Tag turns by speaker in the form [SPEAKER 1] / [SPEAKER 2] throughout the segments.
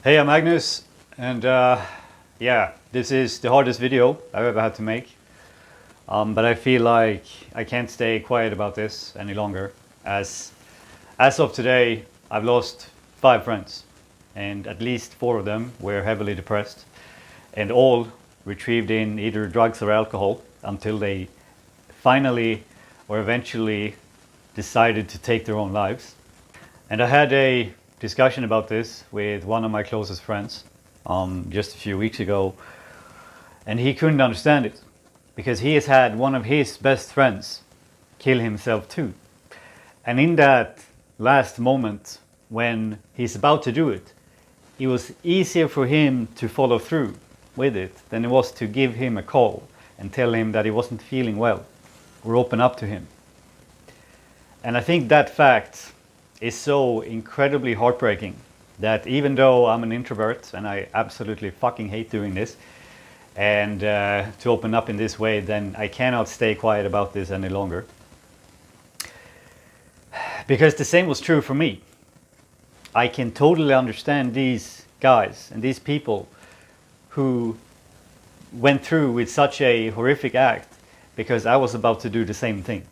[SPEAKER 1] Hey, I'm Magnus, and yeah, this is the hardest video I've ever had to make. But I feel like I can't stay quiet about this any longer. As of today, I've lost 5 friends, and at least 4 of them were heavily depressed, and all retrieved in either drugs or alcohol until they finally or eventually decided to take their own lives. And I had a discussion about this with one of my closest friends just a few weeks ago, and he couldn't understand it because he has had one of his best friends kill himself too. And in that last moment when he's about to do it, it was easier for him to follow through with it than it was to give him a call and tell him that he wasn't feeling well or open up to him. And I think that fact is so incredibly heartbreaking that even though I'm an introvert and I absolutely fucking hate doing this and to open up in this way, then I cannot stay quiet about this any longer. Because the same was true for me. I can totally understand these guys and these people who went through with such a horrific act because I was about to do the same thing.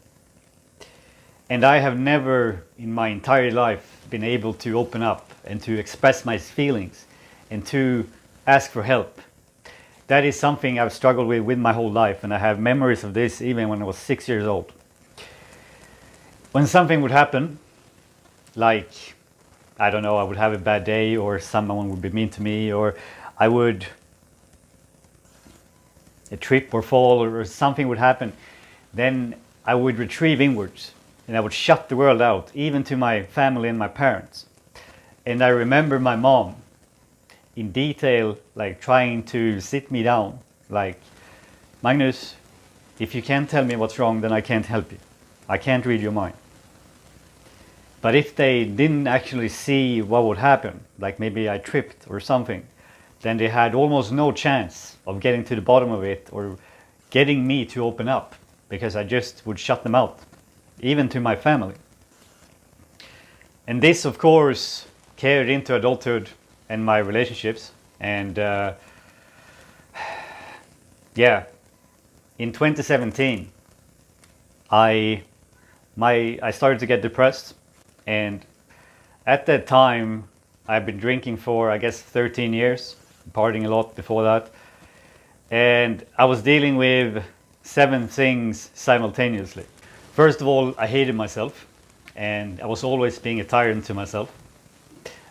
[SPEAKER 1] And I have never in my entire life been able to open up and to express my feelings and to ask for help. That is something I've struggled with my whole life, and I have memories of this even when I was 6 years old. When something would happen, like, I don't know, I would have a bad day or someone would be mean to me, or I would a trip or fall or something would happen, then I would retrieve inwards. And I would shut the world out, even to my family and my parents. And I remember my mom in detail, like trying to sit me down, like, Magnus, if you can't tell me what's wrong, then I can't help you. I can't read your mind. But if they didn't actually see what would happen, like maybe I tripped or something, then they had almost no chance of getting to the bottom of it or getting me to open up, because I just would shut them out. Even to my family. And this, of course, carried into adulthood and my relationships. And yeah, in 2017, I started to get depressed. And at that time, I've been drinking for, I guess, 13 years, partying a lot before that. And I was dealing with 7 things simultaneously. First of all, I hated myself, and I was always being a tyrant to myself.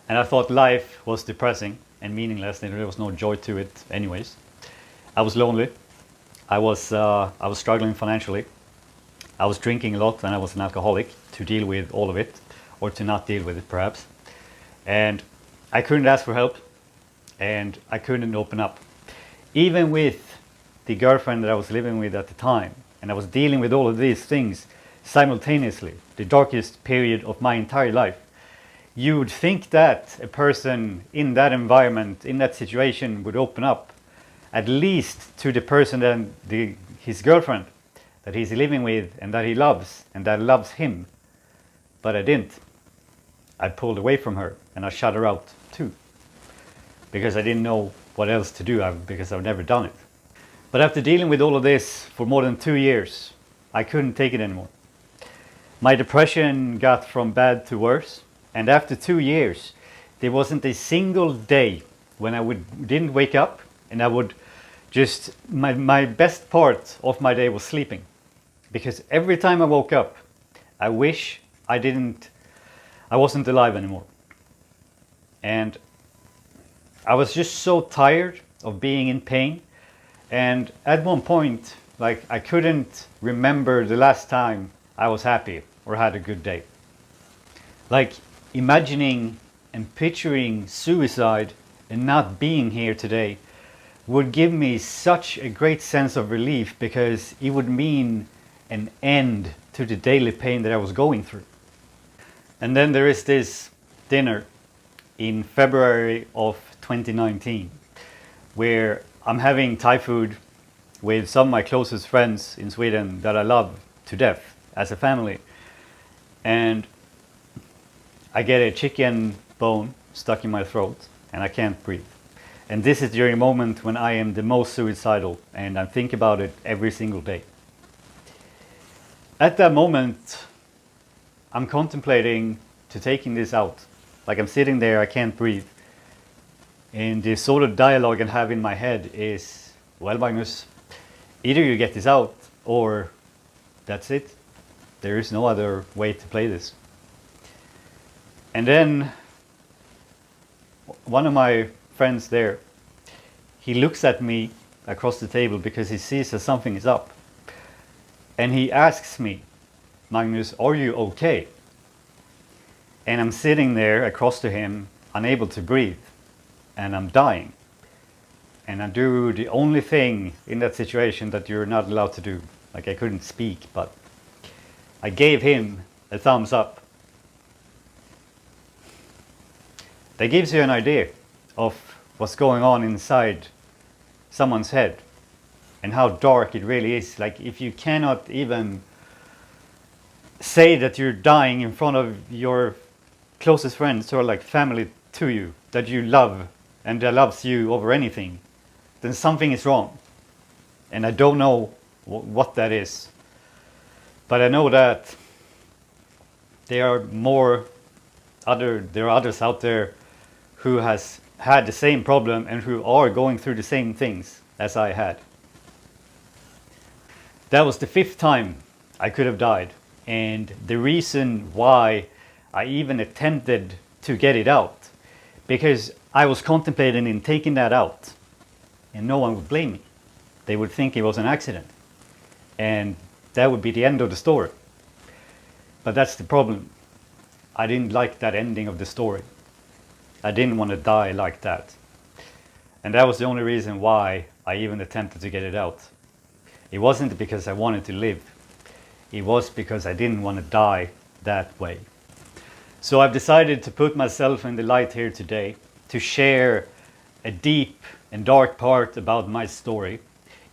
[SPEAKER 1] And I thought life was depressing and meaningless, and there was no joy to it anyways. I was lonely. I was struggling financially. I was drinking a lot, and I was an alcoholic to deal with all of it, or to not deal with it perhaps. And I couldn't ask for help, and I couldn't open up. Even with the girlfriend that I was living with at the time, and I was dealing with all of these things simultaneously, the darkest period of my entire life. You would think that a person in that environment, in that situation, would open up, at least to the person and his girlfriend that he's living with and that he loves and that loves him. But I didn't. I pulled away from her and I shut her out too, because I didn't know what else to do, because I've never done it. But after dealing with all of this for more than 2 years, I couldn't take it anymore. My depression got from bad to worse, and after 2 years, there wasn't a single day when I didn't wake up, and I would just, my best part of my day was sleeping. Because every time I woke up, I wish I wasn't alive anymore. And I was just so tired of being in pain. And at one point, like, I couldn't remember the last time I was happy or had a good day. Like, imagining and picturing suicide and not being here today would give me such a great sense of relief, because it would mean an end to the daily pain that I was going through. And then there is this dinner in February of 2019 where I'm having Thai food with some of my closest friends in Sweden that I love to death as a family. And I get a chicken bone stuck in my throat, and I can't breathe. And this is during a moment when I am the most suicidal, and I think about it every single day. At that moment, I'm contemplating to taking this out. Like, I'm sitting there, I can't breathe. And the sort of dialogue I have in my head is, well, Magnus, either you get this out or that's it. There is no other way to play this. And then one of my friends there, he looks at me across the table because he sees that something is up. And he asks me, Magnus, are you okay? And I'm sitting there across to him, unable to breathe, and I'm dying. And I do the only thing in that situation that you're not allowed to do. Like, I couldn't speak, but I gave him a thumbs up. That gives you an idea of what's going on inside someone's head and how dark it really is. Like, if you cannot even say that you're dying in front of your closest friends or like family to you that you love and that loves you over anything, then something is wrong. And I don't know what that is. But I know that there are others out there who has had the same problem and who are going through the same things as I had. That was the 5th time I could have died. And the reason why I even attempted to get it out, because I was contemplating in taking that out and no one would blame me. They would think it was an accident and that would be the end of the story. But that's the problem. I didn't like that ending of the story. I didn't want to die like that. And that was the only reason why I even attempted to get it out. It wasn't because I wanted to live. It was because I didn't want to die that way. So I've decided to put myself in the light here today to share a deep and dark part about my story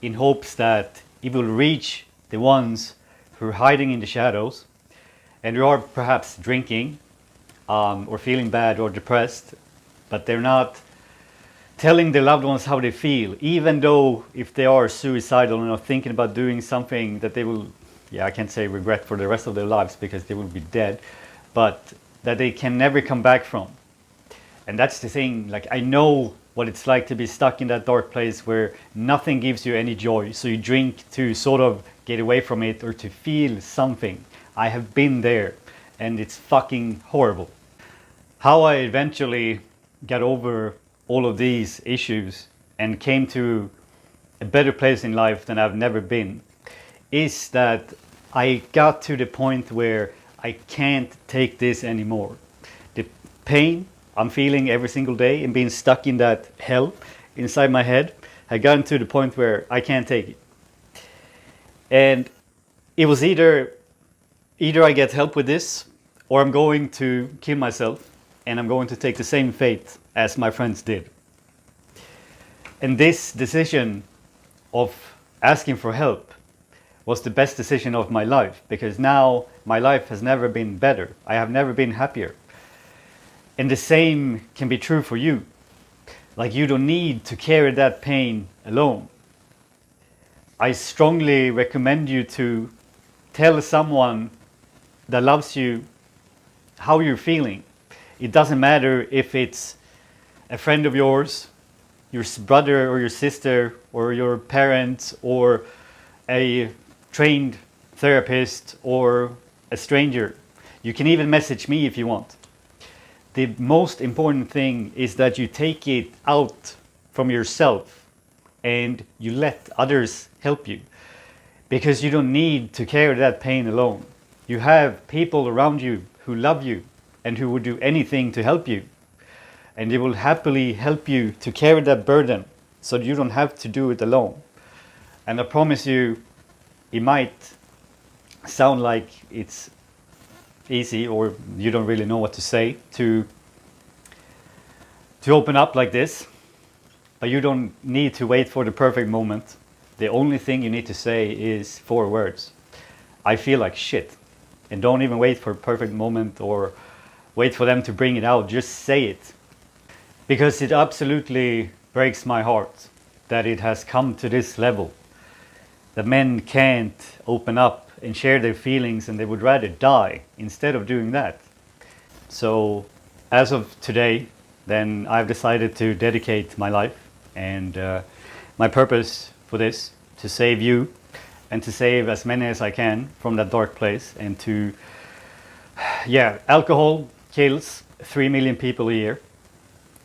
[SPEAKER 1] in hopes that it will reach the ones who are hiding in the shadows and who are perhaps drinking or feeling bad or depressed, but they're not telling their loved ones how they feel, even though if they are suicidal and are thinking about doing something that they will, I can't say regret for the rest of their lives because they will be dead, but that they can never come back from. And that's the thing, like, I know what it's like to be stuck in that dark place where nothing gives you any joy. So you drink to sort of get away from it or to feel something. I have been there and it's fucking horrible. How I eventually got over all of these issues and came to a better place in life than I've never been is that I got to the point where I can't take this anymore. The pain I'm feeling every single day and being stuck in that hell inside my head had gotten to the point where I can't take it. And it was either I get help with this or I'm going to kill myself and I'm going to take the same fate as my friends did. And this decision of asking for help was the best decision of my life, because now my life has never been better. I have never been happier. And the same can be true for you. Like, you don't need to carry that pain alone. I strongly recommend you to tell someone that loves you how you're feeling. It doesn't matter if it's a friend of yours, your brother or your sister or your parents or a trained therapist or a stranger. You can even message me if you want. The most important thing is that you take it out from yourself and you let others help you, because you don't need to carry that pain alone. You have people around you who love you and who would do anything to help you, and they will happily help you to carry that burden so you don't have to do it alone. And I promise you, it might sound like it's easy or you don't really know what to say to open up like this, but you don't need to wait for the perfect moment. The only thing you need to say is 4 words. I feel like shit. And don't even wait for a perfect moment or wait for them to bring it out. Just say it. because it absolutely breaks my heart that it has come to this level, that men can't open up and share their feelings, and they would rather die instead of doing that. So as of today, then I've decided to dedicate my life and my purpose for this to save you and to save as many as I can from that dark place. And to, yeah, alcohol kills 3 million people a year,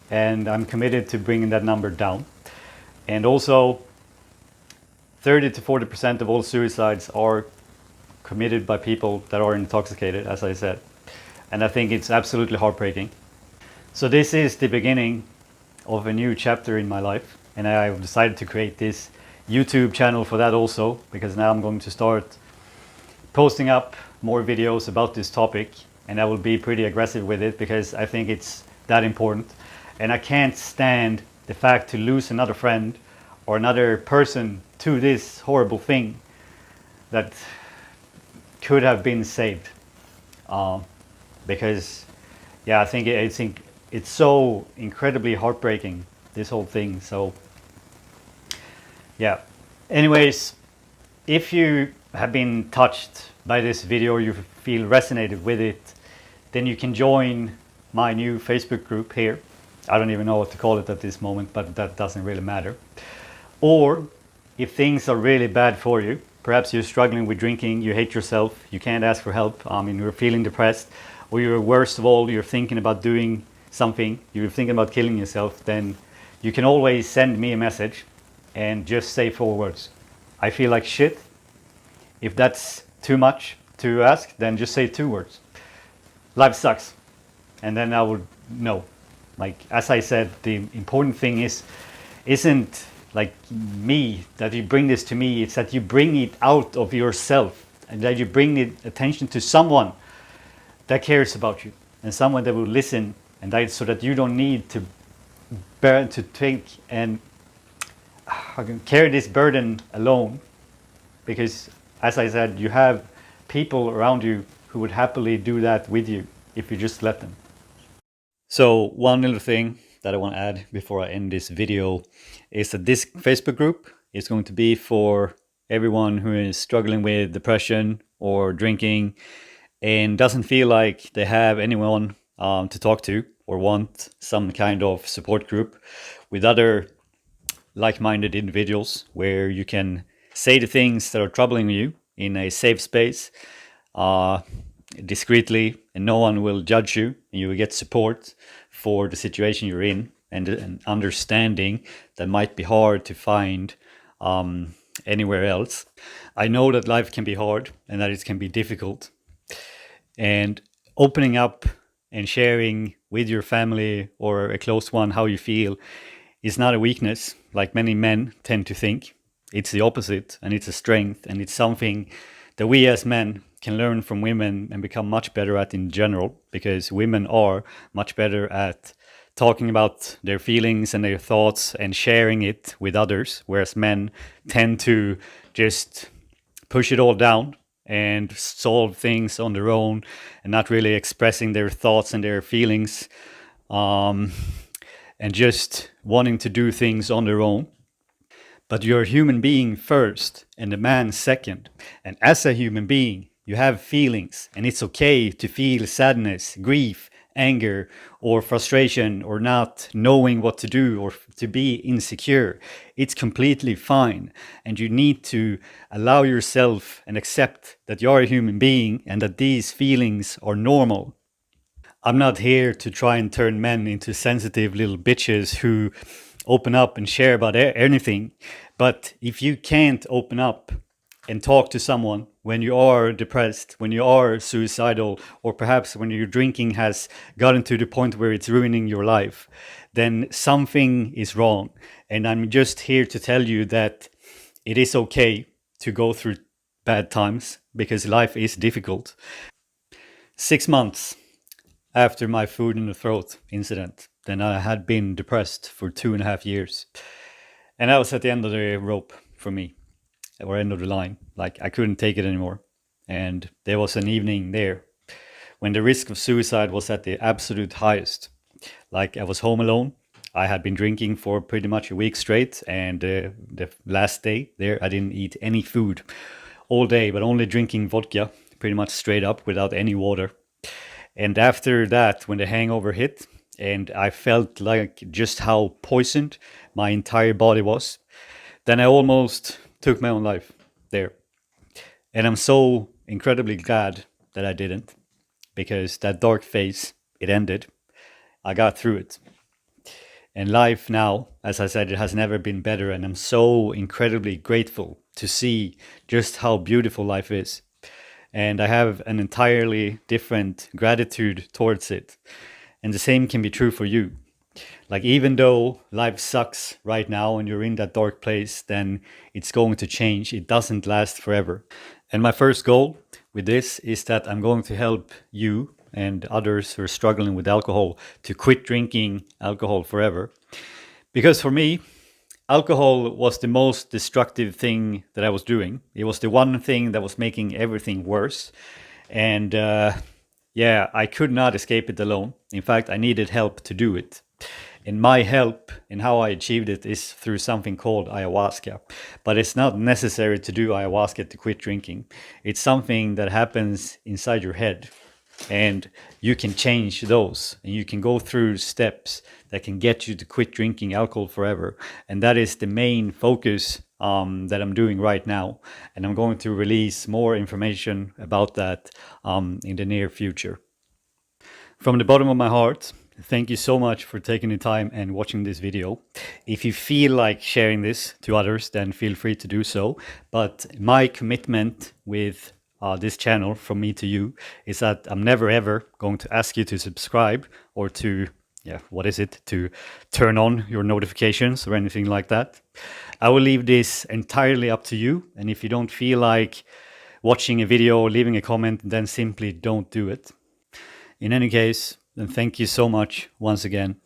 [SPEAKER 1] and I'm committed to bringing that number down. And also 30 to 40% of all suicides are committed by people that are intoxicated, as I said. And I think it's absolutely heartbreaking. So this is the beginning of a new chapter in my life, and I've decided to create this YouTube channel for that also, because now I'm going to start posting up more videos about this topic, and I will be pretty aggressive with it because I think it's that important. And I can't stand the fact to lose another friend or another person to this horrible thing that could have been saved. Because, yeah, I think it's so incredibly heartbreaking, this whole thing. So, yeah. Anyways, if you have been touched by this video, or you feel resonated with it, then you can join my new Facebook group here. I don't even know what to call it at this moment, but that doesn't really matter. Or if things are really bad for you, perhaps you're struggling with drinking, you hate yourself, you can't ask for help, you're feeling depressed, or you're worst of all, you're thinking about doing something, you're thinking about killing yourself, then you can always send me a message and just say 4 words. I feel like shit. If that's too much to ask, then just say 2 words. Life sucks. And then I would know. Like, as I said, the important thing isn't like me, that you bring this to me, it's that you bring it out of yourself, and that you bring the attention to someone that cares about you, and someone that will listen, and that, so that you don't need to bear, to take and carry this burden alone, because as I said, you have people around you who would happily do that with you if you just let them. So one little thing that I want to add before I end this video is that this Facebook group is going to be for everyone who is struggling with depression or drinking and doesn't feel like they have anyone to talk to, or want some kind of support group with other like-minded individuals where you can say the things that are troubling you in a safe space, discreetly, and no one will judge you, and you will get support for the situation you're in, and an understanding that might be hard to find anywhere else. I know that life can be hard and that it can be difficult, and opening up and sharing with your family or a close one how you feel is not a weakness like many men tend to think. It's the opposite, and it's a strength, and it's something that we as men can learn from women and become much better at in general, because women are much better at talking about their feelings and their thoughts and sharing it with others, whereas men tend to just push it all down and solve things on their own and not really expressing their thoughts and their feelings, and just wanting to do things on their own. But you're a human being first and a man second. And as a human being, you have feelings, and it's okay to feel sadness, grief, anger, or frustration, or not knowing what to do, or to be insecure. It's completely fine. And you need to allow yourself and accept that you're a human being and that these feelings are normal. I'm not here to try and turn men into sensitive little bitches who open up and share about anything. But if you can't open up and talk to someone when you are depressed, when you are suicidal, or perhaps when your drinking has gotten to the point where it's ruining your life, then something is wrong. And I'm just here to tell you that it is okay to go through bad times, because life is difficult. 6 months after my food in the throat incident, then I had been depressed for 2.5 years. And I was at the end of the rope for me, or end of the line. Like, I couldn't take it anymore. And there was an evening there when the risk of suicide was at the absolute highest. Like, I was home alone I had been drinking for pretty much a week straight, and the last day there, I didn't eat any food all day, but only drinking vodka, pretty much straight up without any water. And after that, when the hangover hit, and I felt like just how poisoned my entire body was, then I almost took my own life there. And I'm so incredibly glad that I didn't, because that dark phase, it ended. I got through it. And life now, as I said, it has never been better. And I'm so incredibly grateful to see just how beautiful life is. And I have an entirely different gratitude towards it. And the same can be true for you. Like, even though life sucks right now and you're in that dark place, then it's going to change. It doesn't last forever. And my first goal with this is that I'm going to help you and others who are struggling with alcohol to quit drinking alcohol forever. Because for me, alcohol was the most destructive thing that I was doing. It was the one thing that was making everything worse. And yeah, I could not escape it alone. In fact, I needed help to do it. And my help in how I achieved it is through something called ayahuasca. But it's not necessary to do ayahuasca to quit drinking. It's something that happens inside your head. And you can change those. And you can go through steps that can get you to quit drinking alcohol forever. And that is the main focus that I'm doing right now. And I'm going to release more information about that in the near future. From the bottom of my heart, thank you so much for taking the time and watching this video. If you feel like sharing this to others, then feel free to do so. But my commitment with this channel from me to you is that I'm never ever going to ask you to subscribe or to to turn on your notifications or anything like that. I will leave this entirely up to you. And if you don't feel like watching a video or leaving a comment, then simply don't do it. In any case, then thank you so much once again.